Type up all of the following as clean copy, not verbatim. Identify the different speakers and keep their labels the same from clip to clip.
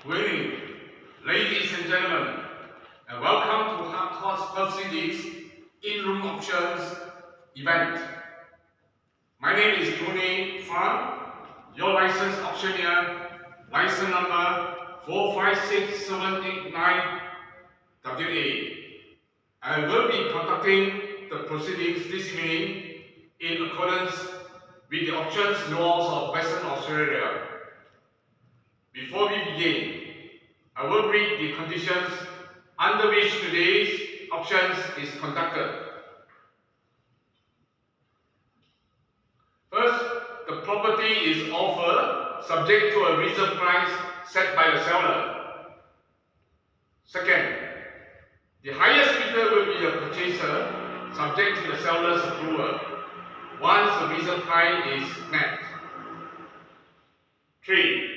Speaker 1: Good evening, ladies and gentlemen, and welcome to Hardcore's first series in-room auctions event. My name is Tony Farm, your licensed auctioneer, license number 456789WA. I will be conducting the proceedings this evening in accordance with the auctions laws of Western Australia. Before we begin, I will read the conditions under which today's auctions is conducted. First, the property is offered subject to a reserve price set by the seller. Second, the highest bidder will be the purchaser subject to the seller's approval once the reserve price is met. 3.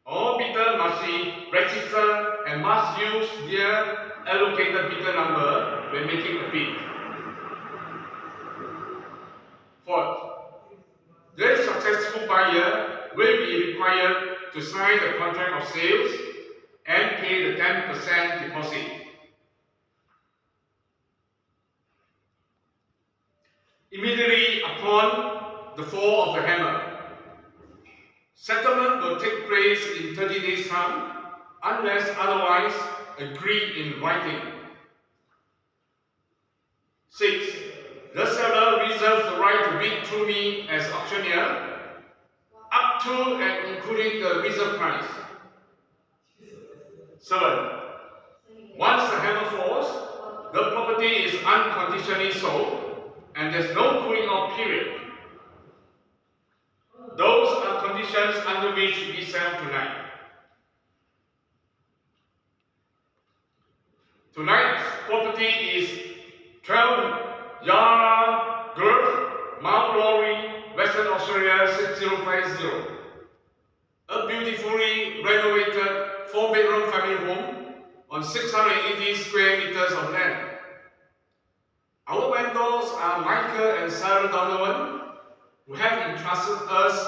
Speaker 1: All bidders must be registered and must use their allocated bidder number when making a bid. 4th, the successful buyer will be required to sign the contract of sales and pay the 10% deposit. Immediately upon the fall of the hammer, settlement will take place in 30 days' time unless otherwise agreed in writing. 6. The seller reserves the right to bid through me as auctioneer up to and including the reserve price. 7. Once the hammer falls, the property is unconditionally sold and there's no cooling off period. Those are conditions under which we sell tonight. Tonight's property is 12 Yarra Grove, Mount Laurie, Western Australia 6050. A beautifully renovated 4-bedroom family home on 680 square meters of land. Our vendors are Michael and Sarah Donovan, who have entrusted us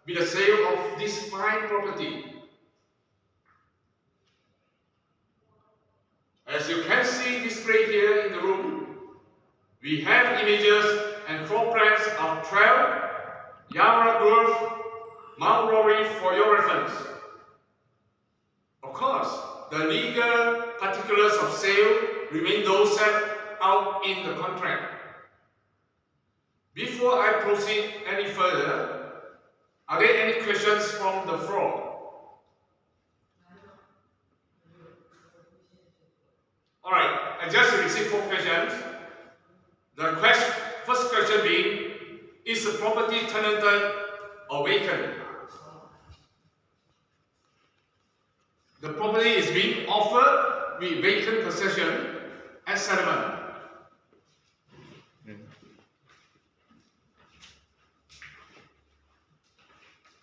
Speaker 1: with the sale of this fine property. As you can see displayed here in the room, we have images and floor plans of 12 Yarra Grove, Mount Laurie for your reference. Of course, the legal particulars of sale remain those set out in the contract. Before I proceed any further, are there any questions from the floor? Alright, I just received 4 questions. The first question being, is the property tenanted or vacant? The property is being offered with vacant possession at settlement.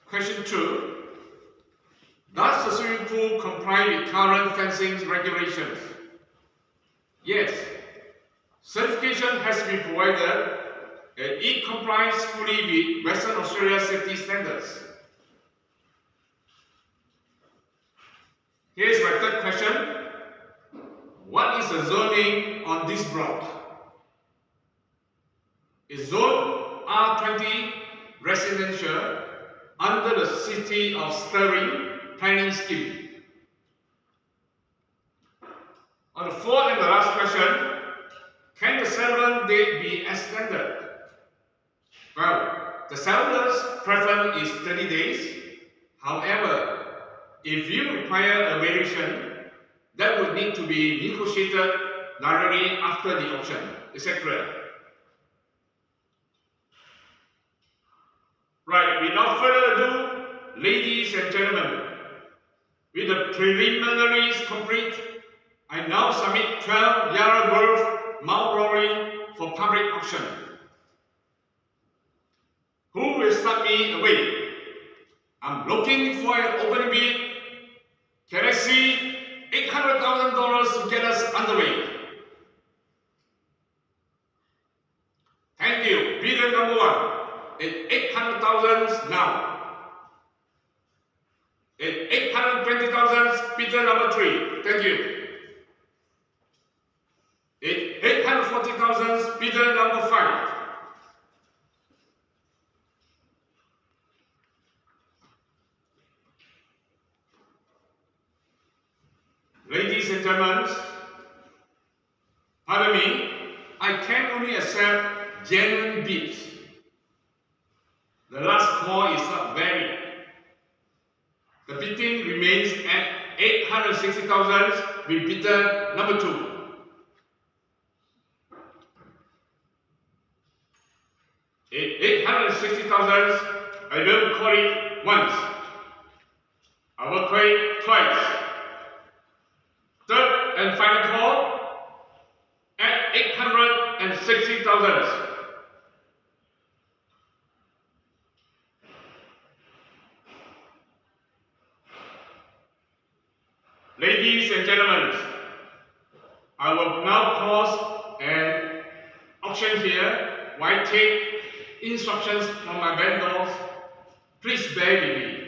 Speaker 1: Question 2. Does the swimming pool comply with current fencing regulations? Yes. Certification has been provided and it complies fully with Western Australia safety standards. Here is my third question. What is the zoning on this block? Is zone R20 residential under the City of Stirling planning scheme? On the fourth and the last question, can the settlement date be extended? Well, the seller's preference is 30 days. However, if you require a variation, that would need to be negotiated directly after the auction. Is that clear? Right, without further ado, ladies and gentlemen, with the preliminaries complete, I now submit 12 Yarra Grove, Mount Laurie for public auction. Who will start me away? I'm looking for an open bid. Can I see $800,000 to get us underway? Thank you. Bidder number 1. It's $800,000 now. At 820,000, bidder number 3. Thank you. At 840,000, bidder number 5. Ladies and gentlemen, pardon me, I can only accept genuine bids. The last call is not valid. The bidding remains at 860,000 with bidder number 2. At 860,000, I will call it once. I will call it twice. Third and final call at 860,000. Ladies and gentlemen, I will now pause an auction here while I take instructions from my vendors. Please bear with me.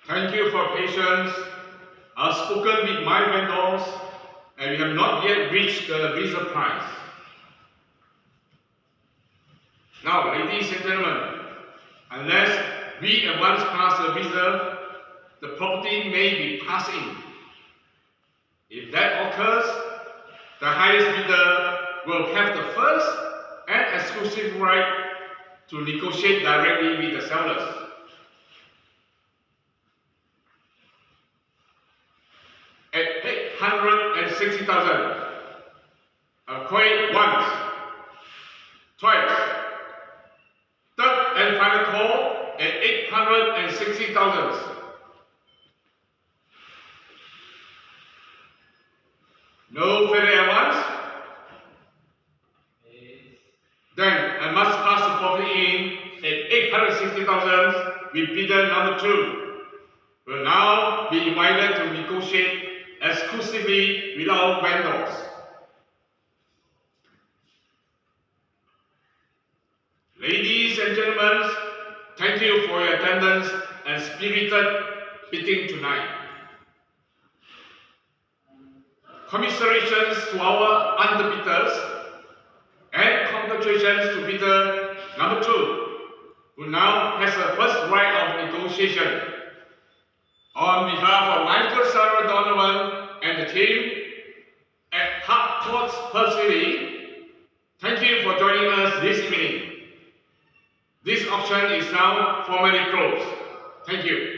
Speaker 1: Thank you for patience. I've spoken with my vendors and we have not yet reached the reserve price. Now, ladies and gentlemen, unless we advance past the reserve, the property may be passed in. If that occurs, the highest bidder will have the first and exclusive right to negotiate directly with the sellers. At 860,000, I'll call it once, twice. Third and final call at 860,000. No further advance? Then I must pass the property in at 860,000 with bidder number 2. Will now be invited to negotiate exclusively with our vendors. Ladies and gentlemen, thank you for your attendance and spirited bidding tonight. Commiserations to our underbidders and congratulations to bidder number 2, who now has the first right of negotiation. On behalf of Michael Sarah Donovan and the team at Harcourt's Persimmon, thank you for joining us this evening. This auction is now formally closed. Thank you.